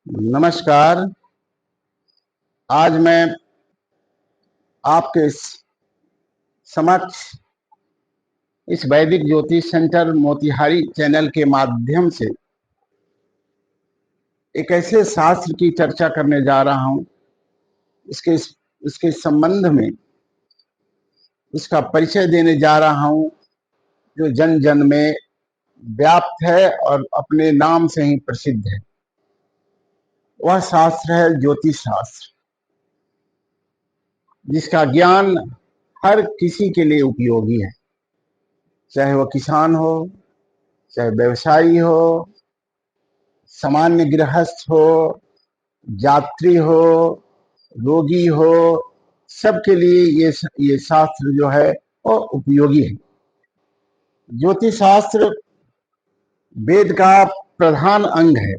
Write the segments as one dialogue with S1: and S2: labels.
S1: नमस्कार। आज मैं आपके समक्ष इस वैदिक ज्योतिष सेंटर मोतिहारी चैनल के माध्यम से एक ऐसे शास्त्र की चर्चा करने जा रहा हूं, इसके संबंध में इसका परिचय देने जा रहा हूं, जो जन जन में व्याप्त है और अपने नाम से ही प्रसिद्ध है। वह शास्त्र है ज्योतिष शास्त्र, जिसका ज्ञान हर किसी के लिए उपयोगी है, चाहे वह किसान हो, चाहे व्यवसायी हो, सामान्य गृहस्थ हो, यात्री हो, रोगी हो, सबके लिए ये शास्त्र जो है वो उपयोगी है। ज्योतिष शास्त्र वेद का प्रधान अंग है।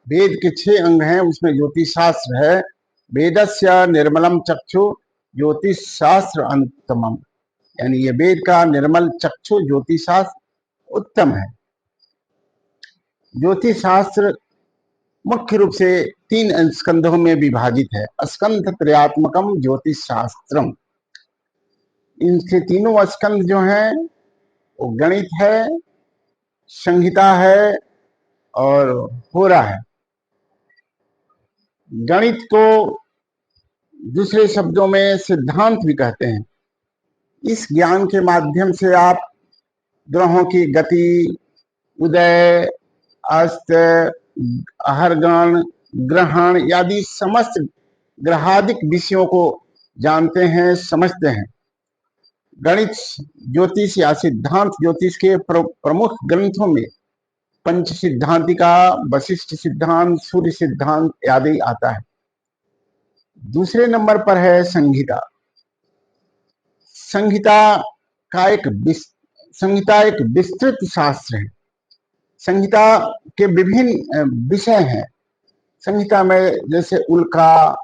S1: वेद के 6 अंग हैं, उसमें ज्योतिष शास्त्र है। वेदस्य निर्मलम चक्षु ज्योतिष शास्त्र अनुत्तमम, यानी ये वेद का निर्मल चक्षु ज्योतिष शास्त्र उत्तम है। ज्योतिष शास्त्र मुख्य रूप से 3 स्कंधों में विभाजित है। स्कंध त्रयात्मकम ज्योतिष शास्त्रम। इनके तीनों स्कंध जो हैं वो गणित है, संहिता है और होरा है। गणित को दूसरे शब्दों में सिद्धांत भी कहते हैं। इस ज्ञान के माध्यम से आप ग्रहों की गति, उदय, अस्त, अहरगण, ग्रहण आदि समस्त ग्रहादिक विषयों को जानते हैं, समझते हैं। गणित ज्योतिष या सिद्धांत ज्योतिष के प्रमुख ग्रंथों में पंच सिद्धांतिका, वशिष्ठ सिद्धांत, सूर्य सिद्धांत आदि आता है। दूसरे नंबर पर है संहिता। संहिता एक विस्तृत शास्त्र है। संहिता के विभिन्न विषय हैं। संहिता में जैसे उल्का,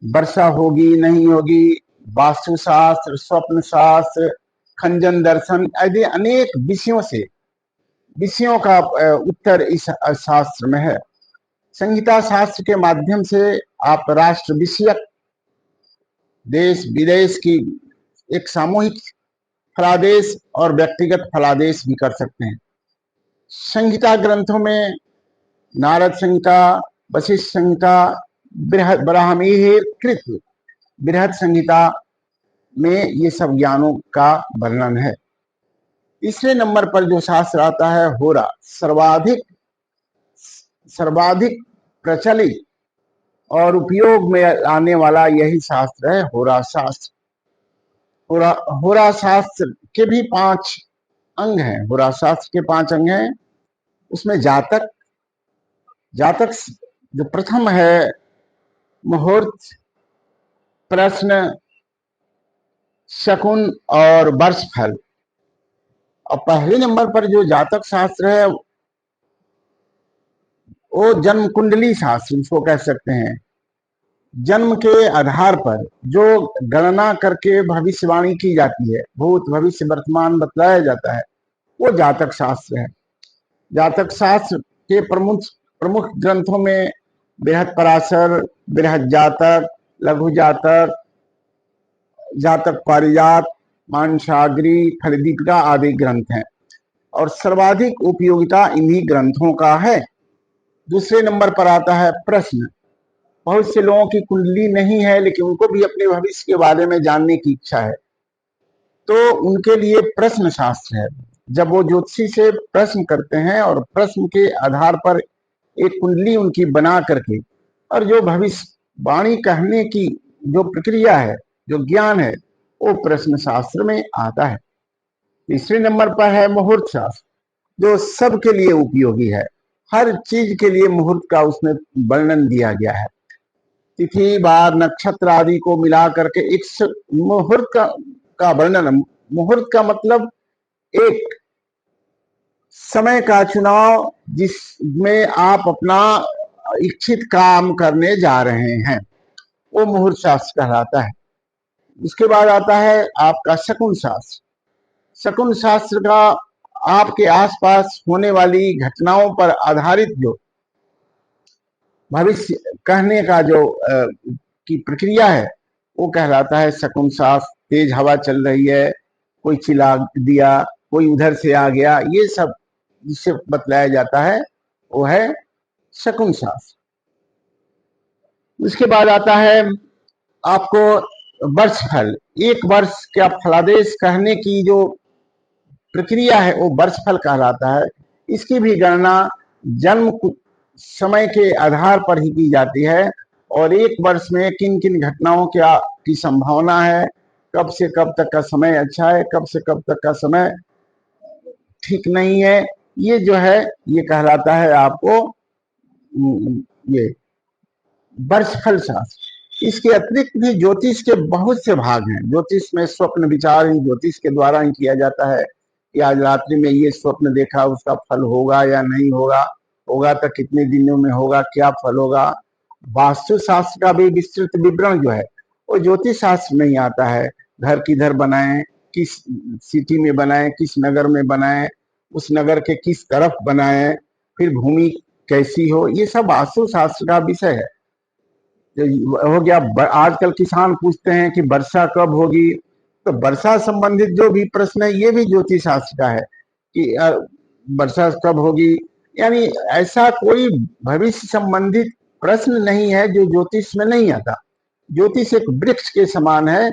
S1: वर्षा होगी नहीं होगी, वास्तुशास्त्र, स्वप्न शास्त्र, खंजन दर्शन आदि अनेक विषयों का उत्तर इस शास्त्र में है। संहिता शास्त्र के माध्यम से आप राष्ट्र विषयक, देश विदेश की एक सामूहिक फलादेश और व्यक्तिगत फलादेश भी कर सकते हैं। संहिता ग्रंथों में नारद संहिता, वशिष्ठ संहिता, बराहमिहिर कृत बृहद संहिता में ये सब ज्ञानों का वर्णन है। तीसरे नंबर पर जो शास्त्र आता है होरा, सर्वाधिक प्रचलित और उपयोग में आने वाला यही शास्त्र है, होरा शास्त्र। होरा शास्त्र के भी 5 अंग हैं। होरा शास्त्र के 5 अंग हैं। उसमें जातक जो प्रथम है, मुहूर्त, प्रश्न, शकुन और वर्ष फल। और पहले नंबर पर जो जातक शास्त्र है वो जन्म कुंडली शास्त्र उसको कह सकते हैं। जन्म के आधार पर जो गणना करके भविष्यवाणी की जाती है, भूत भविष्य वर्तमान बतलाया जाता है, वो जातक शास्त्र है। जातक शास्त्र के प्रमुख ग्रंथों में बृहद पराशर, बृहद जातक, लघु जातक, जातक पारिजात, मानसागरी, फलदीपिका आदि ग्रंथ हैं और सर्वाधिक उपयोगिता इन्हीं ग्रंथों का है। दूसरे नंबर पर आता है प्रश्न। बहुत से लोगों की कुंडली नहीं है लेकिन उनको भी अपने भविष्य के बारे में जानने की इच्छा है, तो उनके लिए प्रश्न शास्त्र है। जब वो ज्योतिषी से प्रश्न करते हैं और प्रश्न के आधार पर एक कुंडली उनकी बना करके और जो भविष्यवाणी कहने की जो प्रक्रिया है, जो ज्ञान है, वो प्रश्न शास्त्र में आता है। तीसरे नंबर पर है मुहूर्त शास्त्र, जो सबके लिए उपयोगी है। हर चीज के लिए मुहूर्त का उसमें वर्णन दिया गया है। तिथि, वार, नक्षत्र आदि को मिला करके एक मुहूर्त का वर्णन। मुहूर्त का मतलब एक समय का चुनाव जिसमें आप अपना इच्छित काम करने जा रहे हैं, वो मुहूर्त शास्त्र कहलाता है। उसके बाद आता है आपका शकुन शास्त्र। शकुन शास्त्र का आपके आसपास होने वाली घटनाओं पर आधारित जो भविष्य कहने का जो की प्रक्रिया है वो कहलाता है शकुन शास्त्र। तेज हवा चल रही है, कोई चिल्ला दिया, कोई उधर से आ गया, ये सब जिससे बतलाया जाता है वो है शकुन शास्त्र। उसके बाद आता है आपको वर्ष फल। एक वर्ष का फलादेश कहने की जो प्रक्रिया है वो वर्ष फल कहलाता है। इसकी भी गणना जन्म समय के आधार पर ही की जाती है और एक वर्ष में किन किन घटनाओं की संभावना है, कब से कब तक का समय अच्छा है, कब से कब तक का समय ठीक नहीं है, ये जो है ये कहलाता है आपको ये वर्षफल शास्त्र। इसके अतिरिक्त भी ज्योतिष के बहुत से भाग हैं। ज्योतिष में स्वप्न विचार ही ज्योतिष के द्वारा ही किया जाता है कि आज रात्रि में ये स्वप्न देखा, उसका फल होगा या नहीं होगा, होगा तो कितने दिनों में होगा, क्या फल होगा। वास्तु शास्त्र का भी विस्तृत विवरण जो है वो ज्योतिष शास्त्र में ही आता है। घर किधर बनाएं, किस सिटी में बनाएं, किस नगर में बनाएं, उस नगर के किस तरफ बनाएं, फिर भूमि कैसी हो, ये सब वास्तु शास्त्र का विषय है। हो गया। आजकल किसान पूछते हैं कि वर्षा कब होगी, तो वर्षा संबंधित जो भी प्रश्न है ये भी ज्योतिष शास्त्र का है कि वर्षा कब होगी। यानी ऐसा कोई भविष्य संबंधित प्रश्न नहीं है जो ज्योतिष में नहीं आता। ज्योतिष एक वृक्ष के समान है।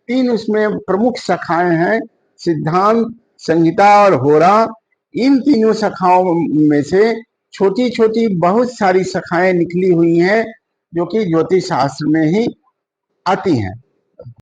S1: 3 उसमें प्रमुख शाखाएं हैं, सिद्धांत, संहिता और होरा। इन तीनों शाखाओं में से छोटी छोटी बहुत सारी शाखाएं निकली हुई हैं जो कि ज्योतिष शास्त्र में ही आती हैं।